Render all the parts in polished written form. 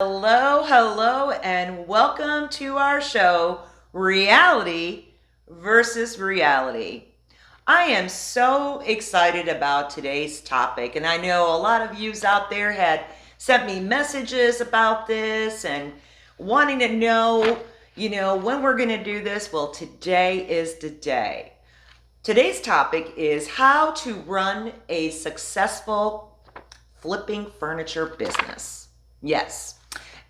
Hello, hello, and welcome to our show, Reality versus Reality. I am so excited about today's topic, and I know a lot of yous out there had sent me messages about this and wanting to know, when we're going to do this. Well, today is the day. Today's topic is how to run a successful flipping furniture business. Yes.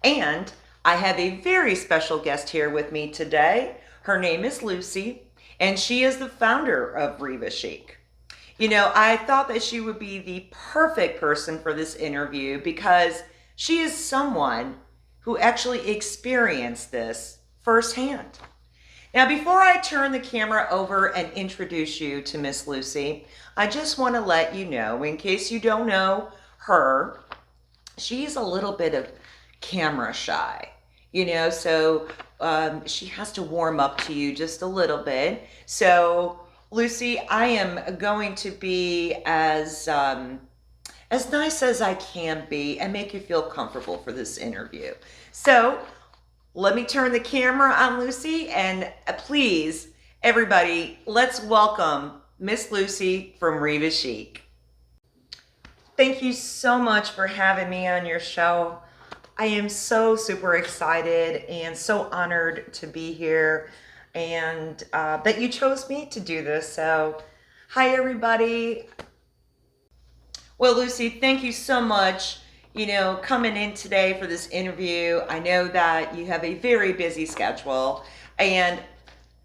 And I have a very special guest here with me today. Her name is Lucy, and she is the founder of Riva Chic. I thought that she would be the perfect person for this interview because she is someone who actually experienced this firsthand. Now, before I turn the camera over and introduce you to Miss Lucy, I just want to let you know, in case you don't know her, she's a little bit of camera shy, so she has to warm up to you just a little bit. So, Lucy, I am going to be as nice as I can be and make you feel comfortable for this interview. So, let me turn the camera on Lucy, and please, everybody, let's welcome Miss Lucy from Riva Chic. Thank you so much for having me on your show. I am so super excited and so honored to be here and that you chose me to do this. So, hi, everybody. Well, Lucy, thank you so much, coming in today for this interview. I know that you have a very busy schedule, and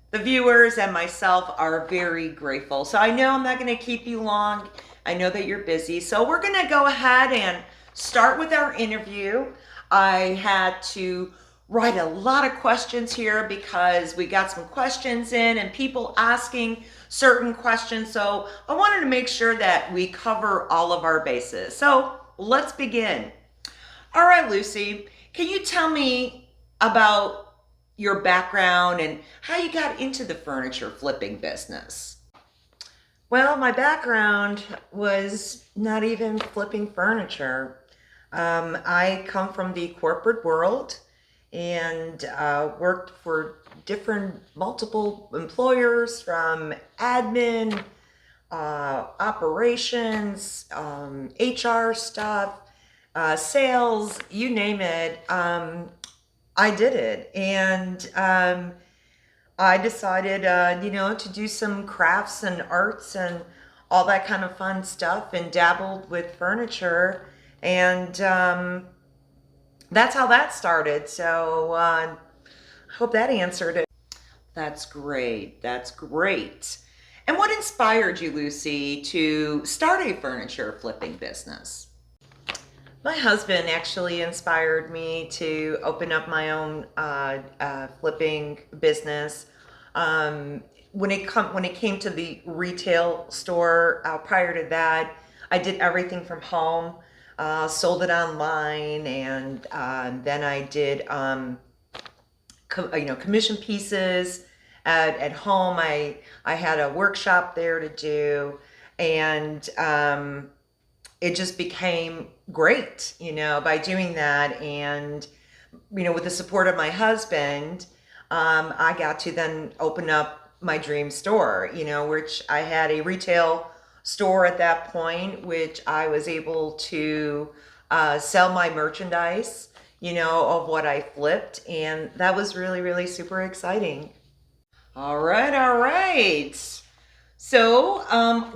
the viewers and myself are very grateful. So I know I'm not going to keep you long. I know that you're busy. So we're going to go ahead and start with our interview. I had to write a lot of questions here because we got some questions in and people asking certain questions. So I wanted to make sure that we cover all of our bases. So let's begin. All right, Lucy, can you tell me about your background and how you got into the furniture flipping business? Well, my background was not even flipping furniture. I come from the corporate world and worked for different multiple employers, from admin, operations, HR stuff, sales, you name it. I did it. And I decided, to do some crafts and arts and all that kind of fun stuff, and dabbled with furniture. And that's how that started. So I hope that answered it. That's great. That's great. And what inspired you, Lucy, to start a furniture flipping business? My husband actually inspired me to open up my own flipping business. When it came to the retail store, prior to that, I did everything from home. Sold it online, and then I did commission pieces at home. I had a workshop there to do, and it just became great, by doing that. And, with the support of my husband, I got to then open up my dream store, which I had a retail store at that point, which I was able to sell my merchandise, of what I flipped. And that was really, really super exciting. All right, all right. So,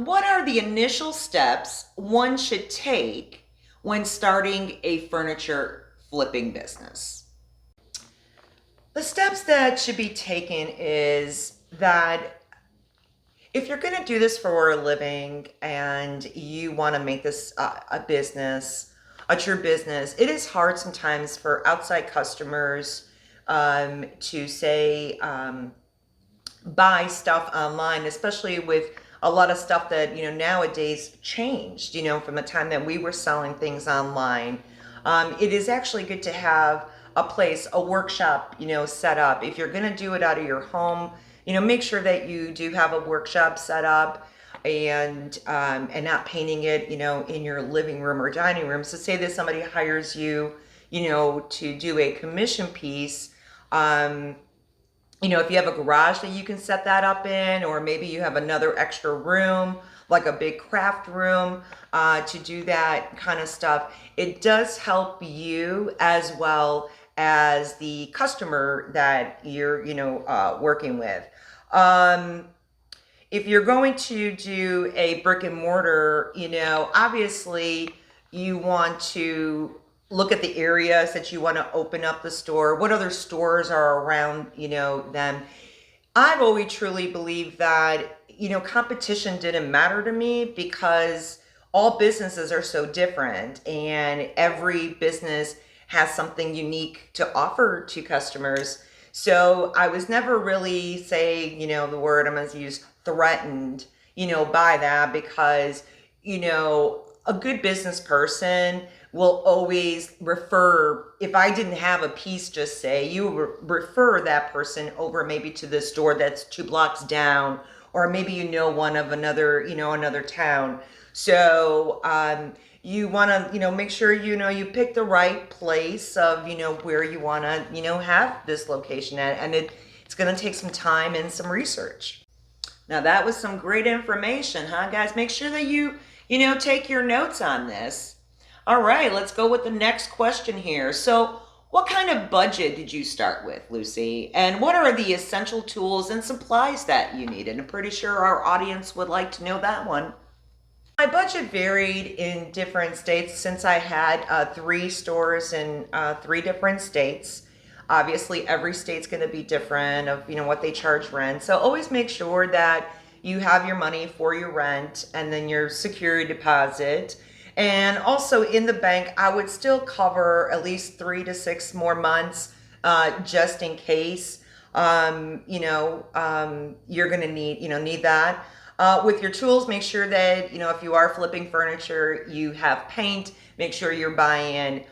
what are the initial steps one should take when starting a furniture flipping business? The steps that should be taken is that if you're going to do this for a living and you want to make this a business, a true business, it is hard sometimes for outside customers to say, buy stuff online, especially with a lot of stuff that, nowadays changed, from the time that we were selling things online. It is actually good to have a place, a workshop, set up. If you're going to do it out of your home, make sure that you do have a workshop set up, and not painting it, in your living room or dining room. So say that somebody hires you, to do a commission piece, if you have a garage that you can set that up in, or maybe you have another extra room, like a big craft room, to do that kind of stuff, it does help you as well as the customer that you're, working with. If you're going to do a brick and mortar, obviously you want to look at the areas that you want to open up the store. What other stores are around, them. I've always truly believed that, competition didn't matter to me because all businesses are so different and every business has something unique to offer to customers. So I was never really the word I'm going to use, threatened, by that because, a good business person will always refer, if I didn't have a piece, just say, you refer that person over maybe to the store that's 2 blocks down, or maybe one of another town. So you want to, make sure, you pick the right place of, where you want to, have this location at. And it's going to take some time and some research. Now that was some great information, huh, guys? Make sure that you take your notes on this. All right, let's go with the next question here. So what kind of budget did you start with, Lucy? And what are the essential tools and supplies that you need? And I'm pretty sure our audience would like to know that one. My budget varied in different states since I had 3 stores in 3 different states. Obviously, every state's going to be different of, what they charge rent. So always make sure that you have your money for your rent and then your security deposit. And also in the bank, I would still cover at least 3 to 6 more months just in case, you're going to need that. With your tools, make sure that, if you are flipping furniture, you have paint. Make sure you're buying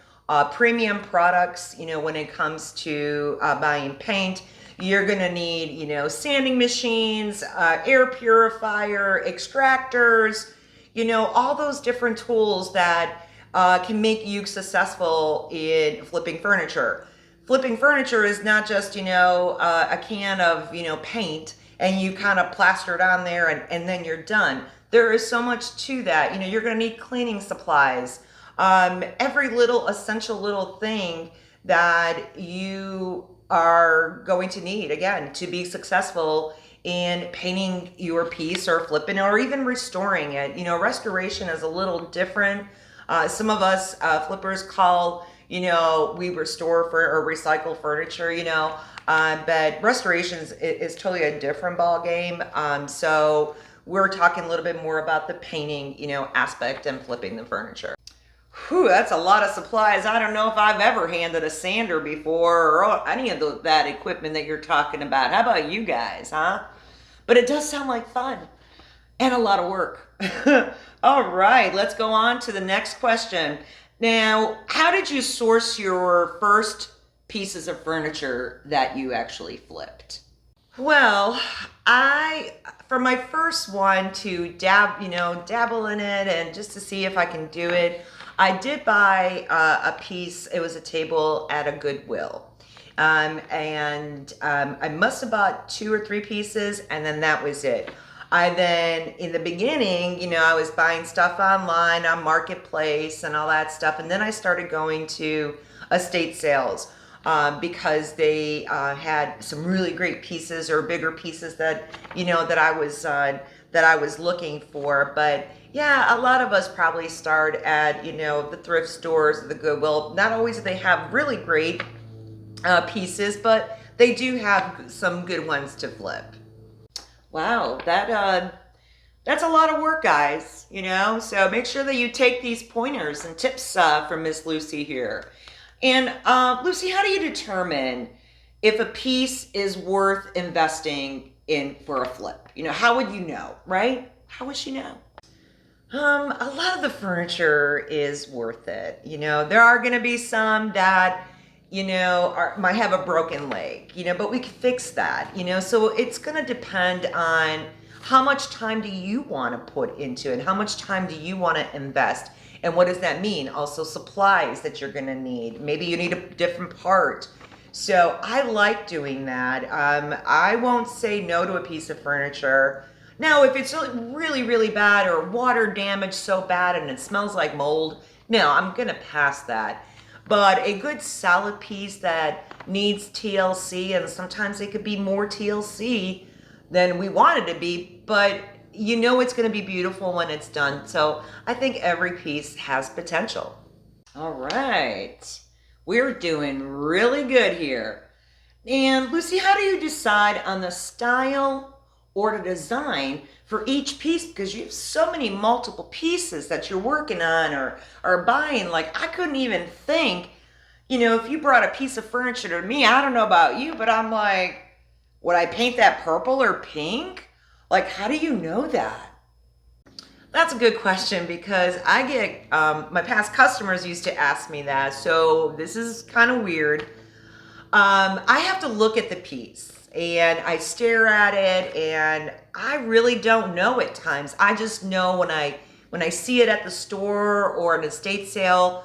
premium products, when it comes to buying paint. You're going to need, sanding machines, air purifier, extractors, all those different tools that can make you successful in flipping furniture. Flipping furniture is not just, a can of, paint and you kind of plaster it on there and then you're done. There is so much to that. You're going to need cleaning supplies. Every little essential little thing that you are going to need, again, to be successful in painting your piece or flipping or even restoring it. Restoration is a little different. Some of us flippers call, we restore or recycle furniture, but restoration is totally a different ball game. So we're talking a little bit more about the painting, aspect and flipping the furniture. Whew, that's a lot of supplies. I don't know if I've ever handled a sander before or any of that equipment that you're talking about. How about you guys, huh? But it does sound like fun and a lot of work. All right, let's go on to the next question. Now, how did you source your first pieces of furniture that you actually flipped? Well, for my first one to dabble in it and just to see if I can do it, I did buy a piece. It was a table at a Goodwill. I must have bought 2 or 3 pieces and then that was it. In the beginning, I was buying stuff online on Marketplace and all that stuff. And then I started going to estate sales because they had some really great pieces or bigger pieces that, that I was looking for. But yeah, a lot of us probably start at, the thrift stores, the Goodwill. Not always do they have really great pieces, but they do have some good ones to flip. Wow, that's a lot of work, guys, so make sure that you take these pointers and tips from Miss Lucy here. And Lucy, how do you determine if a piece is worth investing in for a flip? How would you know, right? How would she know? A lot of the furniture is worth it. There are going to be some that might have a broken leg, but we can fix that, so it's going to depend on how much time do you want to put into it, how much time do you want to invest, And what does that mean? Also supplies that you're going to need. Maybe you need a different part. So I like doing that. I won't say no to a piece of furniture. Now, if it's really, really bad or water damage so bad and it smells like mold, no, I'm going to pass that. But a good solid piece that needs TLC, and sometimes it could be more TLC than we want it to be, but you know it's going to be beautiful when it's done. So I think every piece has potential. All right. We're doing really good here. And Lucy, how do you decide on the style or the design for each piece? Because you have so many multiple pieces that you're working on or buying. Like, I couldn't even think, if you brought a piece of furniture to me, I don't know about you, but I'm like, would I paint that purple or pink? Like, how do you know that? That's a good question, because I get, my past customers used to ask me that. So this is kind of weird. I have to look at the piece and I stare at it, and I really don't know at times. I just know when I see it at the store or an estate sale,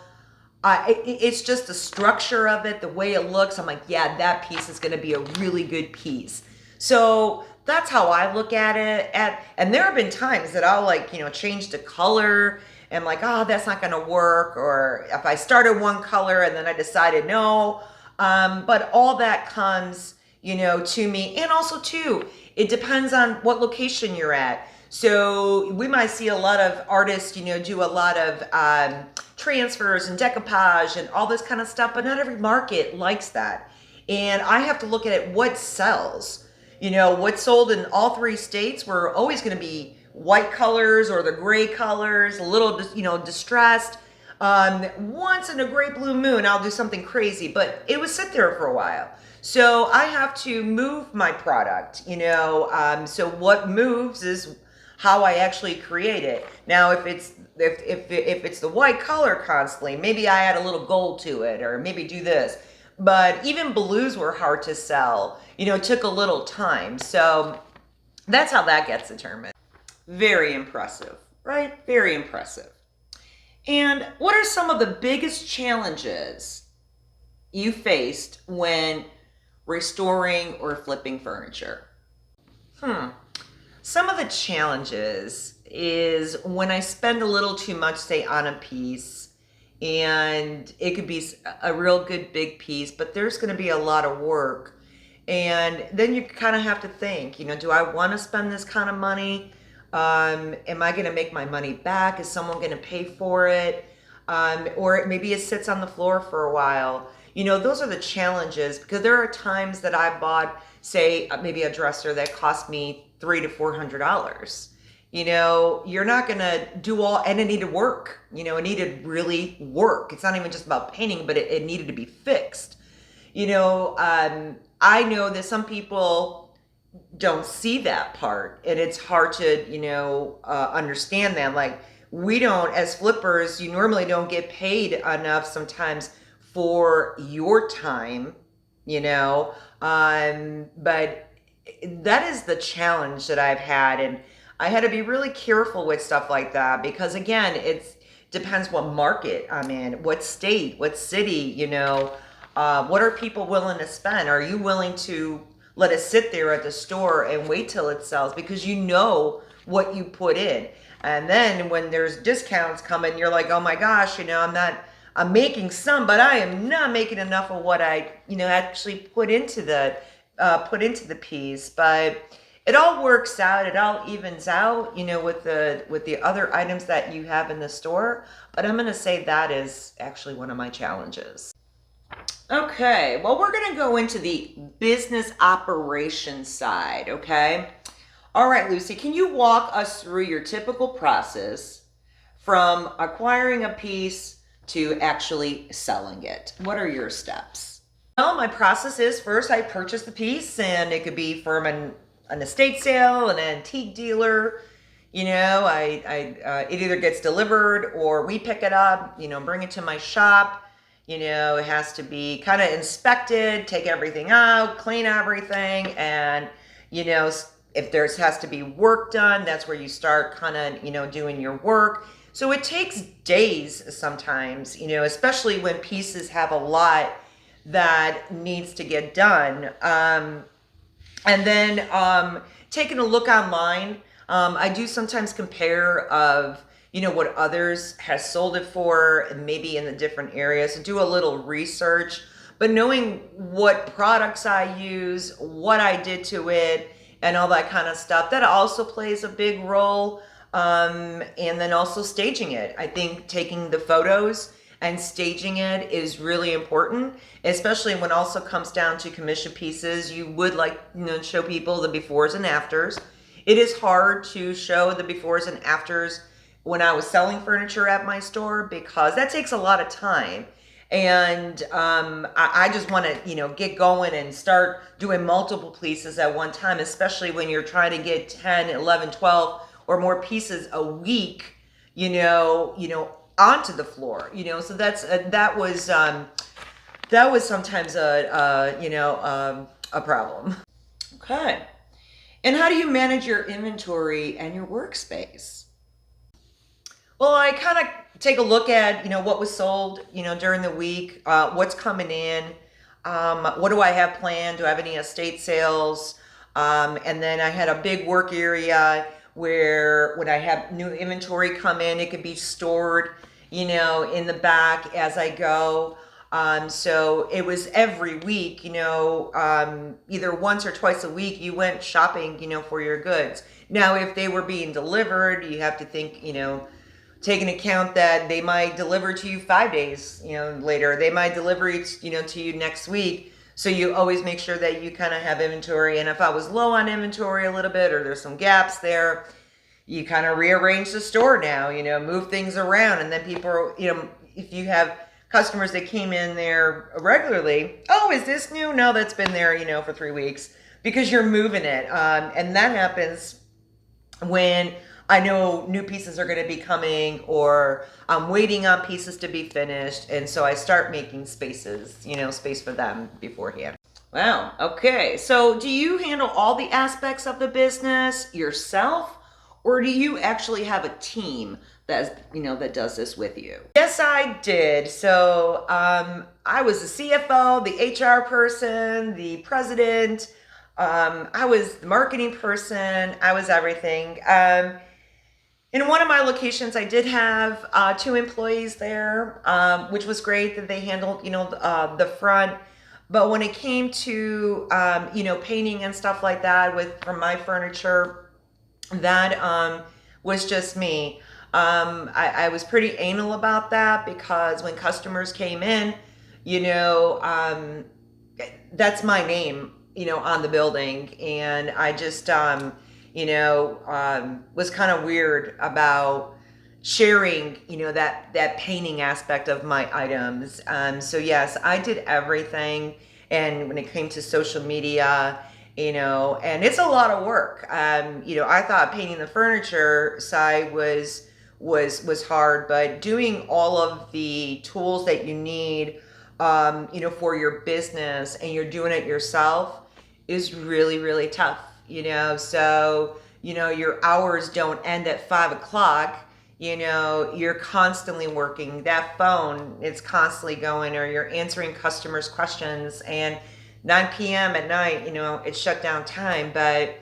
it's just the structure of it, the way it looks. I'm like, yeah, that piece is going to be a really good piece. So that's how I look at it. And there have been times that I'll change the color and like, oh, that's not going to work. Or if I started one color and then I decided no. But all that comes, to me. And also too, it depends on what location you're at. So we might see a lot of artists, do a lot of transfers and decoupage and all this kind of stuff, but not every market likes that. And I have to look at it, what sells. What's sold in all 3 states, we're always going to be white colors or the gray colors, a little, distressed. Once in a great blue moon, I'll do something crazy, but it would sit there for a while. So I have to move my product, so what moves is how I actually create it. Now, if it's the white color constantly, maybe I add a little gold to it, or maybe do this. But even blues were hard to sell. It took a little time. So that's how that gets determined. Very impressive, right? Very impressive. And what are some of the biggest challenges you faced when restoring or flipping furniture? Some of the challenges is when I spend a little too much, say, on a piece, and it could be a real good big piece, but there's going to be a lot of work. And then you kind of have to think, do I want to spend this kind of money? Am I going to make my money back? Is someone going to pay for it? Or maybe it sits on the floor for a while. Those are the challenges, because there are times that I bought, say, maybe a dresser that cost me $300 to $400. You're not going to do all, and it needed work. It needed really work. It's not even just about painting, but it needed to be fixed. I know that some people don't see that part, and it's hard to, understand that. Like, we don't, as flippers, you normally don't get paid enough sometimes for your time, but that is the challenge that I've had. And I had to be really careful with stuff like that, because again, it depends what market I'm in, what state, what city, what are people willing to spend? Are you willing to let it sit there at the store and wait till it sells, because you know what you put in? And then when there's discounts coming, you're like, oh my gosh, I'm making some, but I am not making enough of what I, actually put into the piece. But it all works out. It all evens out, with the other items that you have in the store. But I'm going to say that is actually one of my challenges. Okay, well, we're going to go into the business operations side, okay? All right, Lucy, can you walk us through your typical process from acquiring a piece to actually selling it? What are your steps? Well, my process is, first I purchase the piece, and it could be from an estate sale, an antique dealer. It either gets delivered or we pick it up, bring it to my shop. It has to be kind of inspected, take everything out, clean everything. And, if there has to be work done, that's where you start kind of, doing your work. So it takes days sometimes, especially when pieces have a lot that needs to get done. And then taking a look online, I do sometimes compare of what others has sold it for, and maybe in the different areas, and do a little research. But knowing what products I use, what I did to it, and all that kind of stuff, that also plays a big role. And then also staging it. I think taking the photos and staging it is really important, especially when also comes down to commission pieces. You would like show people the befores and afters. It is hard to show the befores and afters when I was selling furniture at my store because that takes a lot of time. And I just want to get going and start doing multiple pieces at one time, especially when you're trying to get 10, 11, 12 or more pieces a week, onto the floor, so that was sometimes a problem. Okay. And how do you manage your inventory and your workspace? Well, I kind of take a look at, what was sold, during the week, what's coming in, what do I have planned? Do I have any estate sales? And then I had a big work area where when I have new inventory come in, it could be stored, in the back as I go. So it was every week, either once or twice a week, you went shopping, for your goods. Now, if they were being delivered, you have to think, take into account that they might deliver to you 5 days, later. They might deliver it, to you next week. So you always make sure that you kind of have inventory. And if I was low on inventory a little bit, or there's some gaps there, you kind of rearrange the store now, move things around. And then people, if you have customers that came in there regularly, oh, is this new? No, that's been there, for 3 weeks, because you're moving it. And that happens when I know new pieces are going to be coming, or I'm waiting on pieces to be finished. And so I start making spaces, space for them beforehand. Wow. Okay. So do you handle all the aspects of the business yourself, or do you actually have a team that does this with you? Yes, I did. So I was the CFO, the HR person, the president. I was the marketing person. I was everything. In one of my locations, I did have 2 employees there, which was great that they handled, the front. But when it came to, painting and stuff like that from my furniture, that was just me. I was pretty anal about that because when customers came in, that's my name, on the building. And I just, was kind of weird about sharing, that painting aspect of my items. So yes, I did everything. And when it came to social media, and it's a lot of work. I thought painting the furniture side was hard, but doing all of the tools that you need, for your business, and you're doing it yourself, is really, really tough. So your hours don't end at 5 o'clock. You're constantly working. That phone, it's constantly going, or you're answering customers' questions, and 9 p.m. at night, it's shutdown time. But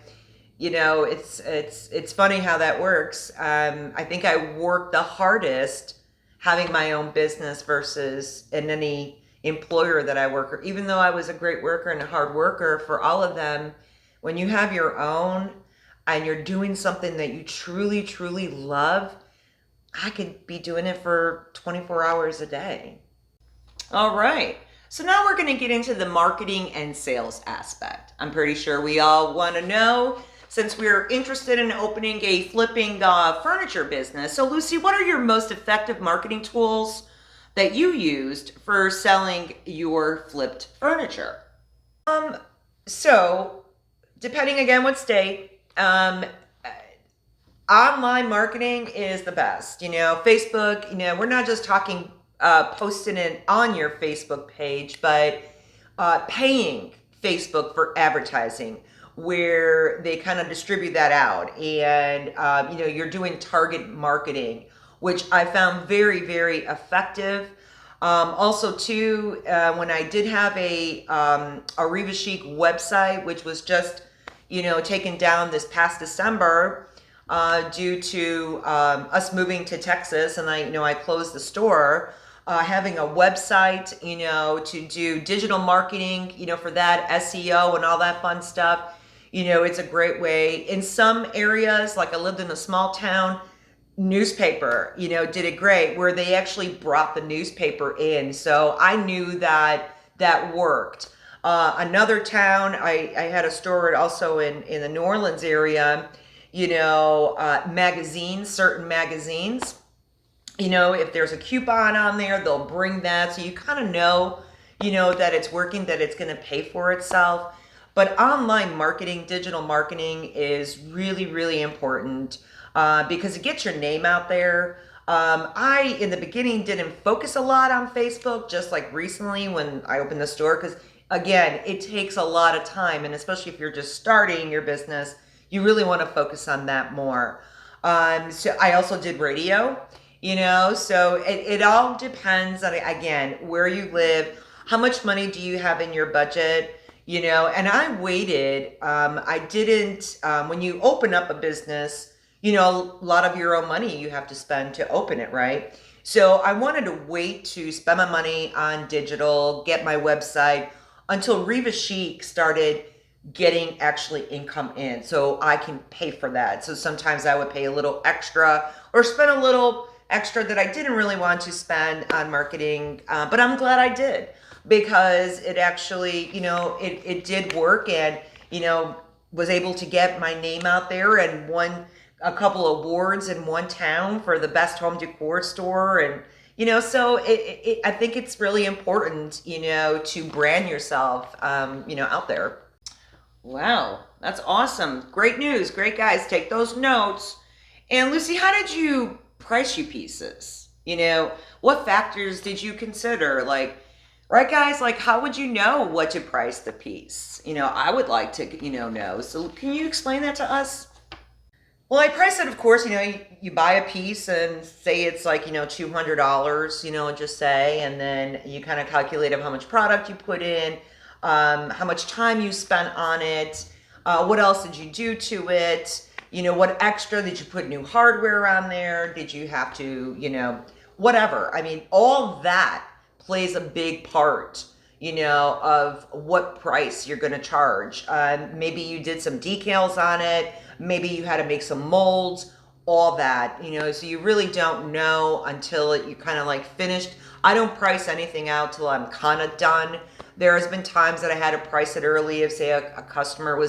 it's funny how that works. I think I work the hardest having my own business versus in any employer that I work for. Even though I was a great worker and a hard worker for all of them, when you have your own and you're doing something that you truly, truly love, I could be doing it for 24 hours a day. All right. So now we're going to get into the marketing and sales aspect. I'm pretty sure we all want to know, since we're interested in opening a flipping furniture business. So Lucy, what are your most effective marketing tools that you used for selling your flipped furniture? So depending again what state, online marketing is the best. Facebook, we're not just talking posting it on your Facebook page, but paying Facebook for advertising, where they kind of distribute that out, and you're doing target marketing, which I found very, very effective. Also, too, when I did have a Riva Chic website, which was just, taken down this past December due to us moving to Texas, and I closed the store. Having a website, to do digital marketing, for that SEO and all that fun stuff, it's a great way. In some areas, like I lived in a small town, newspaper, did it great where they actually brought the newspaper in. So I knew that worked. Another town, I had a store also in the New Orleans area, magazines, certain magazines, if there's a coupon on there, they'll bring that. So you kind of know, that it's working, that it's going to pay for itself. But online marketing, digital marketing is really, really important because it gets your name out there. I, in the beginning, didn't focus a lot on Facebook, just like recently when I opened the store, because again, it takes a lot of time. And especially if you're just starting your business, you really want to focus on that more. So I also did radio, so it all depends on, again, where you live, how much money do you have in your budget, and I waited. I didn't, when you open up a business, a lot of your own money you have to spend to open it, right? So I wanted to wait to spend my money on digital, get my website until Riva Chic started getting actually income in, so I can pay for that. So sometimes I would pay a little extra or spend a little extra that I didn't really want to spend on marketing, but I'm glad I did, because it actually, it did work, and, was able to get my name out there and won a couple awards in one town for the best home decor store. And, so I think it's really important, to brand yourself, out there. Wow, that's awesome. Great news. Great, guys. Take those notes. And Lucy, how did you price your pieces? What factors did you consider? Like, right, guys, like, how would you know what to price the piece? I would like to, know. So can you explain that to us? Well, I price it, of course, you buy a piece and say it's like, $200, just say, and then you kind of calculate of how much product you put in, how much time you spent on it, what else did you do to it, what extra, did you put new hardware on there, did you have to, whatever. I mean, all that plays a big part, of what price you're going to charge. Maybe you did some decals on it, maybe you had to make some molds, all that, so you really don't know until you kind of like finished. I don't price anything out till I'm kind of done. There has been times that I had to price it early if, say, a customer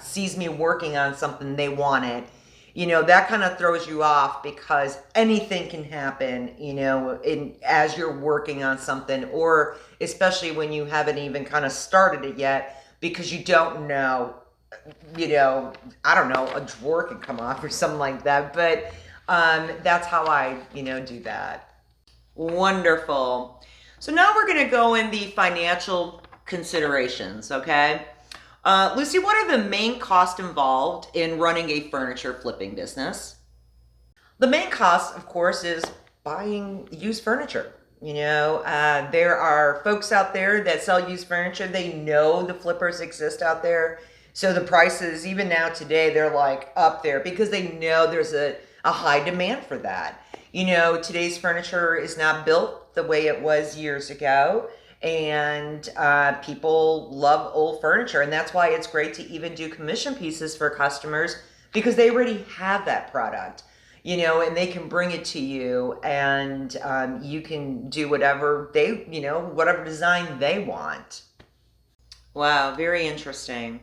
sees me working on something they wanted. That kind of throws you off, because anything can happen, as you're working on something, or especially when you haven't even kind of started it yet, because you don't know, I don't know, a drawer can come off or something like that. But that's how I, do that. Wonderful. So now we're going to go in the financial considerations, okay? Lucy, what are the main costs involved in running a furniture flipping business? The main cost, of course, is buying used furniture. There are folks out there that sell used furniture. They know the flippers exist out there. So the prices, even now today, they're like up there because they know there's a high demand for that. Today's furniture is not built the way it was years ago. And people love old furniture. And that's why it's great to even do commission pieces for customers, because they already have that product, and they can bring it to you, and you can do whatever whatever design they want. Wow, very interesting.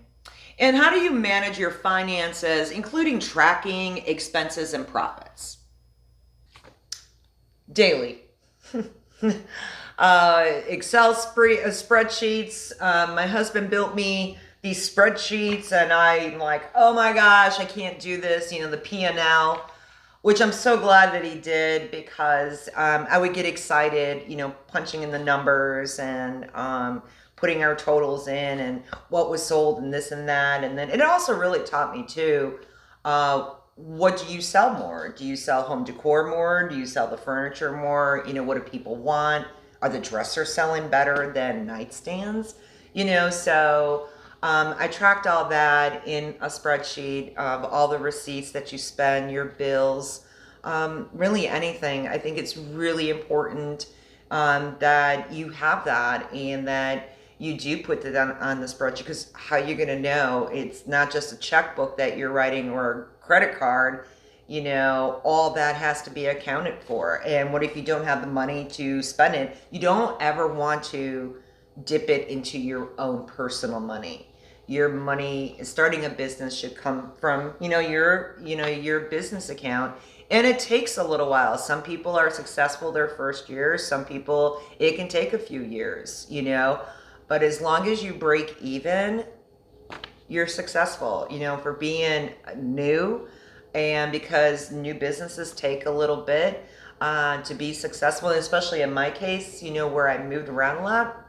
And how do you manage your finances, including tracking expenses and profits? Daily. Excel spreadsheets. My husband built me these spreadsheets, and I'm like, oh my gosh, I can't do this. The P&L, which I'm so glad that he did, because I would get excited, punching in the numbers and putting our totals in and what was sold and this and that. And then it also really taught me too, what do you sell more? Do you sell home decor more? Do you sell the furniture more? What do people want? Are the dressers selling better than nightstands? So I tracked all that in a spreadsheet of all the receipts that you spend, your bills, really anything. I think it's really important that you have that and that you do put that on the spreadsheet, because how you're going to know it's not just a checkbook that you're writing or a credit card. All that has to be accounted for. And what if you don't have the money to spend it? You don't ever want to dip it into your own personal money. Your money, starting a business, should come from your business account. And it takes a little while. Some people are successful their first year. Some people, it can take a few years. But as long as you break even, you're successful. For being new, and because new businesses take a little bit to be successful, especially in my case, where I moved around a lot.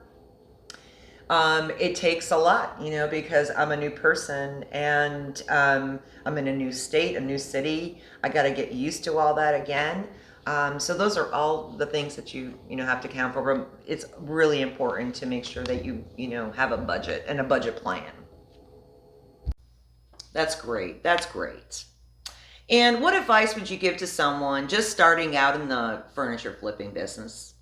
It takes a lot, because I'm a new person, and I'm in a new state, a new city. I got to get used to all that again. So those are all the things that you have to account for. It's really important to make sure that you have a budget and a budget plan. That's great. That's great. And what advice would you give to someone just starting out in the furniture flipping business?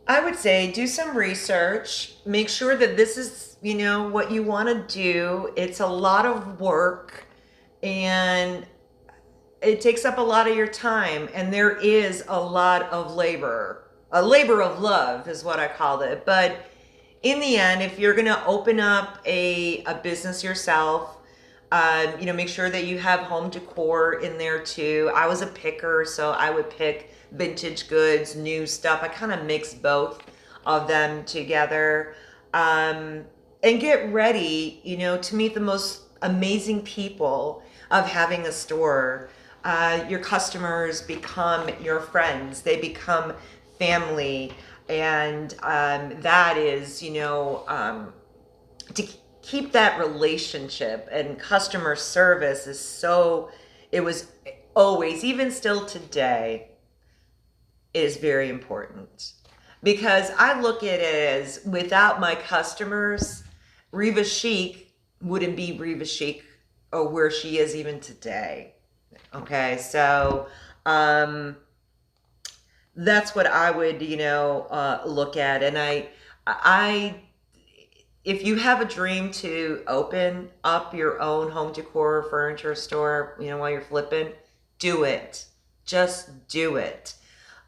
I would say do some research. Make sure that this is, what you want to do. It's a lot of work, and it takes up a lot of your time, and there is a lot of labor. A labor of love is what I called it. But in the end, if you're going to open up a business yourself, make sure that you have home decor in there too. I was a picker, so I would pick vintage goods, new stuff. I kind of mix both of them together, and get ready, to meet the most amazing people of having a store. Your customers become your friends. They become family. And that is, to keep that relationship, and customer service is it was always, even still today, is very important. Because I look at it as, without my customers, Riva Chic wouldn't be Riva Chic or where she is even today. Okay, so that's what I would, look at. And if you have a dream to open up your own home decor furniture store, while you're flipping, do it. Just do it.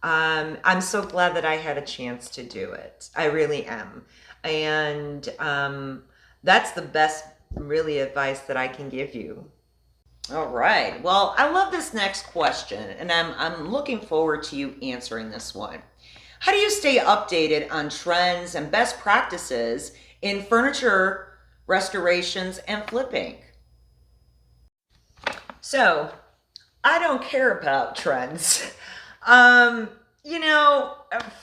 I'm so glad that I had a chance to do it. I really am. And that's the best, really, advice that I can give you. All right. Well, I love this next question, and I'm looking forward to you answering this one. How do you stay updated on trends and best practices in furniture restorations and flipping? So, I don't care about trends.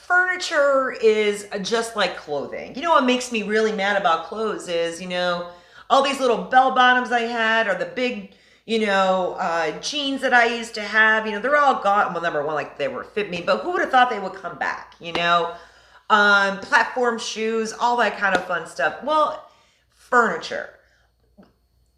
Furniture is just like clothing. What makes me really mad about clothes is, all these little bell bottoms I had, or the big, jeans that I used to have, they're all gone. Well, number one, like, they were fit me, but who would have thought they would come back, platform shoes, all that kind of fun stuff. Well, furniture.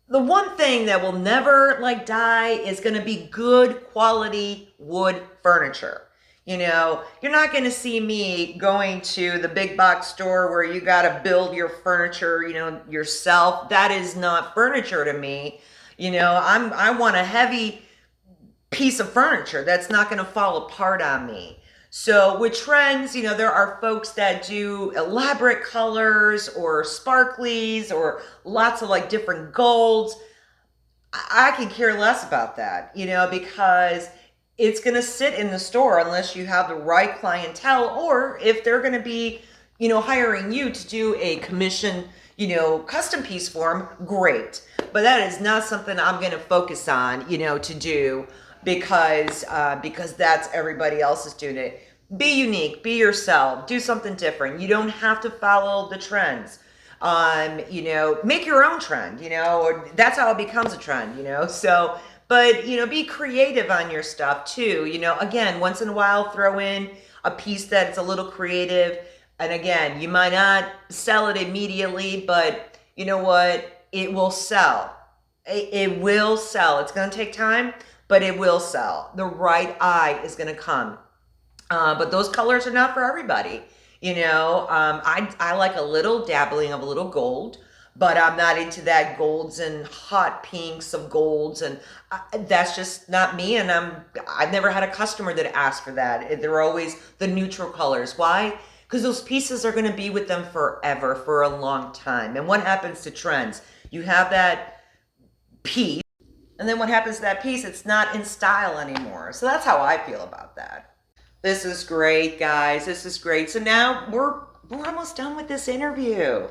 The one thing that will never die is going to be good quality wood furniture. You're not going to see me going to the big box store where you got to build your furniture, yourself. That is not furniture to me. I want a heavy piece of furniture that's not going to fall apart on me. So with trends, there are folks that do elaborate colors or sparklies or lots of different golds. I can care less about that, because it's going to sit in the store unless you have the right clientele, or if they're going to be, hiring you to do a commission, custom piece for them, great. But that is not something I'm going to focus on, to do because that's everybody else is doing it. Be unique, be yourself, do something different. You don't have to follow the trends. You know, make your own trend, you know, or that's how it becomes a trend, you know. So, but, you know, be creative on your stuff too. You know, again, once in a while, throw in a piece that's a little creative. And again, you might not sell it immediately, but you know what? It will sell. It will sell. It's going to take time, but it will sell. The right eye is going to come. But those colors are not for everybody. You know, I like a little dabbling of a little gold, but I'm not into that golds and hot pinks of golds, and that's just not me. And I've never had a customer that asked for that. They're always the neutral colors. Why? Because those pieces are going to be with them forever, for a long time. And what happens to trends? You have that piece, and then what happens to that piece? It's not in style anymore. So that's how I feel about that. This is great, guys. This is great. So now we're almost done with this interview.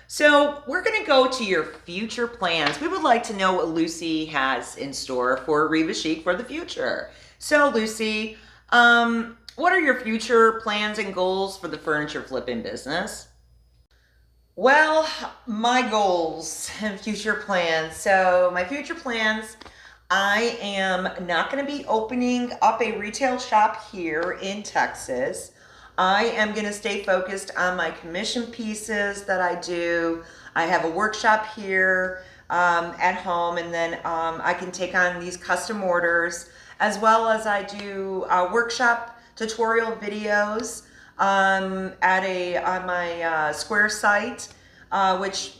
So we're going to go to your future plans. We would like to know what Lucy has in store for Riva Chic for the future. So Lucy, what are your future plans and goals for the furniture flipping business? Well, my goals and future plans. So my future plans, I am not going to be opening up a retail shop here in Texas. I am going to stay focused on my commission pieces that I do. I have a workshop here at home, and then I can take on these custom orders, as well as I do workshop tutorial videos on my Square site, which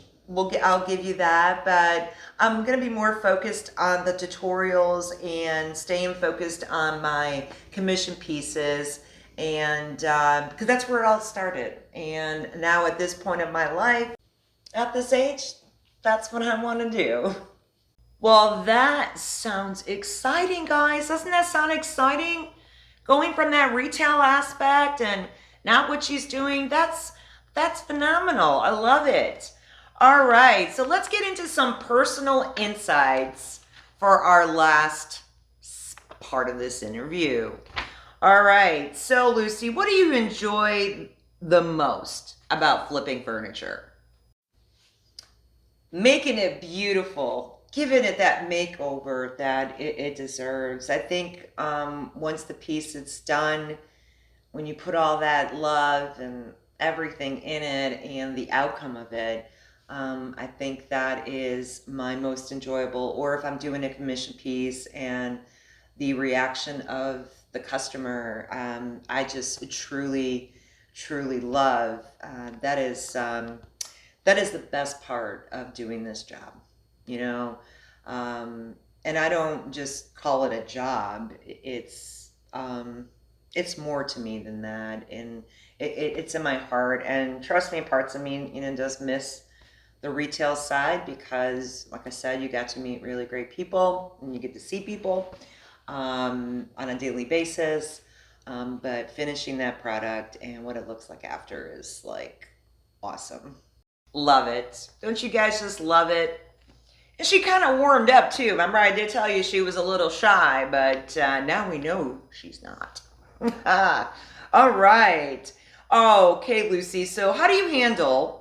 I'll give you that, but I'm going to be more focused on the tutorials and staying focused on my commission pieces, and because that's where it all started. And now at this point of my life, at this age, that's what I want to do. Well, that sounds exciting, guys. Doesn't that sound exciting? Going from that retail aspect and now what she's doing, that's phenomenal. I love it. All right, so let's get into some personal insights for our last part of this interview. All right, so Lucy, what do you enjoy the most about flipping furniture? Making it beautiful, giving it that makeover that it deserves. I think once the piece is done, when you put all that love and everything in it and the outcome of it, I think that is my most enjoyable. Or if I'm doing a commission piece and the reaction of the customer, I just truly, truly love. That is the best part of doing this job, you know. And I don't just call it a job. It's more to me than that, and it's in my heart. And trust me, parts of me, you know, does miss the retail side, because like I said, you got to meet really great people and you get to see people on a daily basis, but finishing that product and what it looks like after is like awesome. Love it. Don't you guys just love it? And she kind of warmed up too. Remember, I did tell you she was a little shy, but now we know she's not. All right. Okay, Lucy, so how do you handle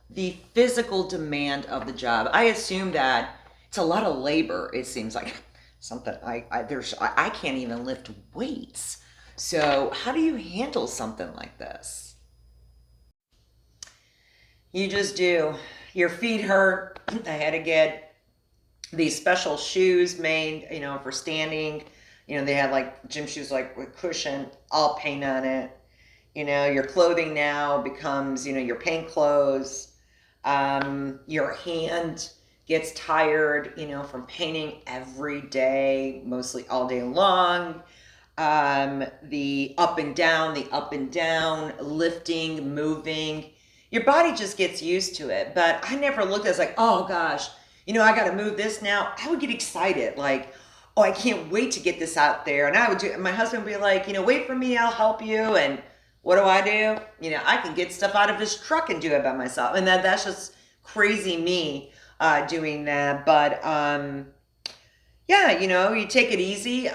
the physical demand of the job? I assume that it's a lot of labor. It seems like something I can't even lift weights. So how do you handle something like this? You just do. Your feet hurt. I had to get these special shoes made, you know, for standing. You know, they had like gym shoes, like with cushion, all paint on it. You know, your clothing now becomes, you know, your paint clothes. Your hand gets tired, you know, from painting every day, mostly all day long. The up and down, lifting, moving. Your body just gets used to it. But I never looked at it as like, oh gosh, you know, I got to move this now. I would get excited, like, oh, I can't wait to get this out there. And I would do, my husband would be like, you know, wait for me, I'll help you. And what do? You know, I can get stuff out of his truck and do it by myself. And that's just crazy me doing that. But yeah, you know, you take it easy.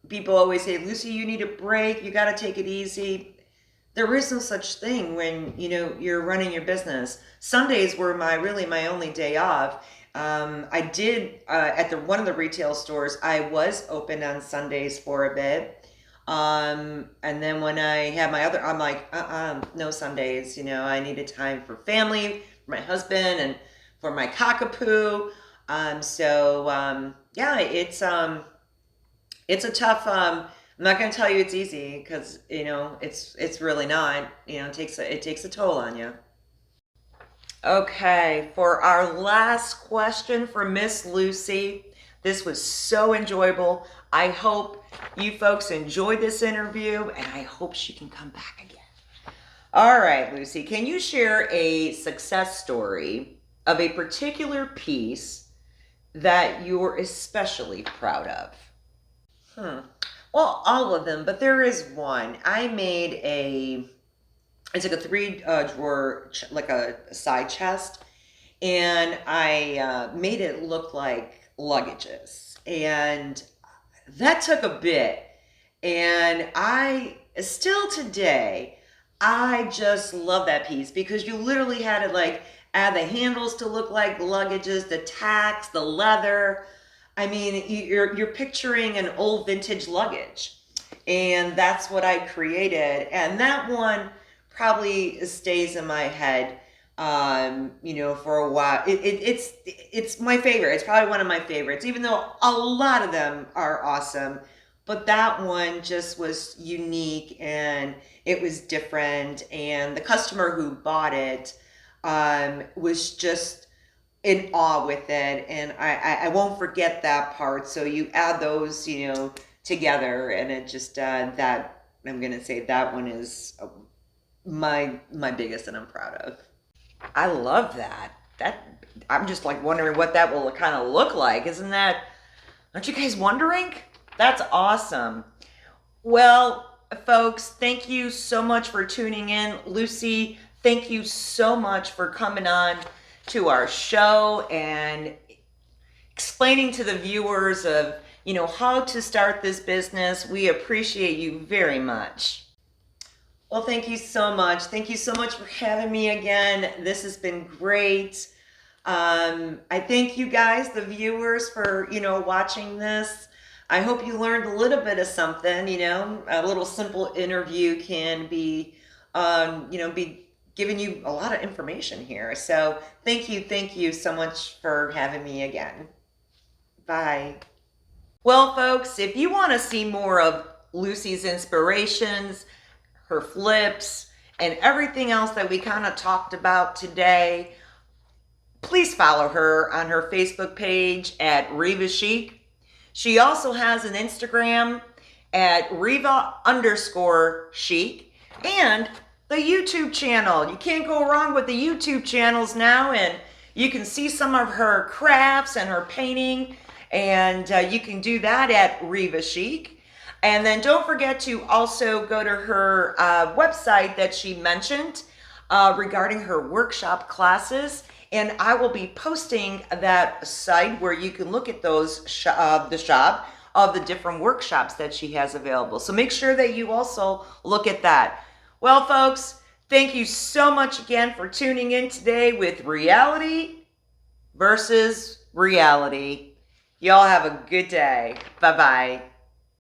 People always say, Lucy, you need a break. You got to take it easy. there is no such thing when, you know, you're running your business. Sundays were my only day off. I did at one of the retail stores. I was open on Sundays for a bit, and then when I had my other, I'm like, no Sundays. You know, I needed time for family, for my husband, and for my cockapoo. Yeah, it's a tough. I'm not going to tell you it's easy because you know it's really not. You know, it takes a toll on you. Okay, for our last question for Miss Lucy, this was so enjoyable. I hope you folks enjoyed this interview, and I hope she can come back again. All right, Lucy, can you share a success story of a particular piece that you're especially proud of? Well, all of them, but there is one. I made it's like a three drawer, like a side chest, and I made it look like luggages. And that took a bit. And I still today, I just love that piece because you literally had to like add the handles to look like luggages, the tacks, the leather. I mean, you're picturing an old vintage luggage, and that's what I created. And that one probably stays in my head, you know, for a while. It's my favorite. It's probably one of my favorites, even though a lot of them are awesome. But that one just was unique and it was different. And the customer who bought it was just in awe with it, and I won't forget that part. So you add those, you know, together, and it just that I'm gonna say that one is my biggest and I'm proud of. I love that. That I'm just like wondering what that will kind of look like. Isn't that? Aren't you guys wondering? That's awesome. Well, folks, thank you so much for tuning in. Lucy, thank you so much for coming on to our show and explaining to the viewers of, you know, how to start this business. We appreciate you very much. Well, thank you so much. Thank you so much for having me again. This has been great. I thank you guys, the viewers, for, you know, watching this. I hope you learned a little bit of something. You know, a little simple interview can be, you know, be giving you a lot of information here. So thank you so much for having me again. Bye. Well, folks, if you want to see more of Lucy's inspirations, her flips, and everything else that we kind of talked about today, please follow her on her Facebook page at Riva Chic. She also has an Instagram at Riva_Chic and the YouTube channel. You can't go wrong with the YouTube channels now, and you can see some of her crafts and her painting, and you can do that at Riva Chic. And then don't forget to also go to her website that she mentioned regarding her workshop classes. And I will be posting that site where you can look at those the shop of the different workshops that she has available. So make sure that you also look at that. Well, folks, thank you so much again for tuning in today with Reality versus Reality. Y'all have a good day. Bye-bye.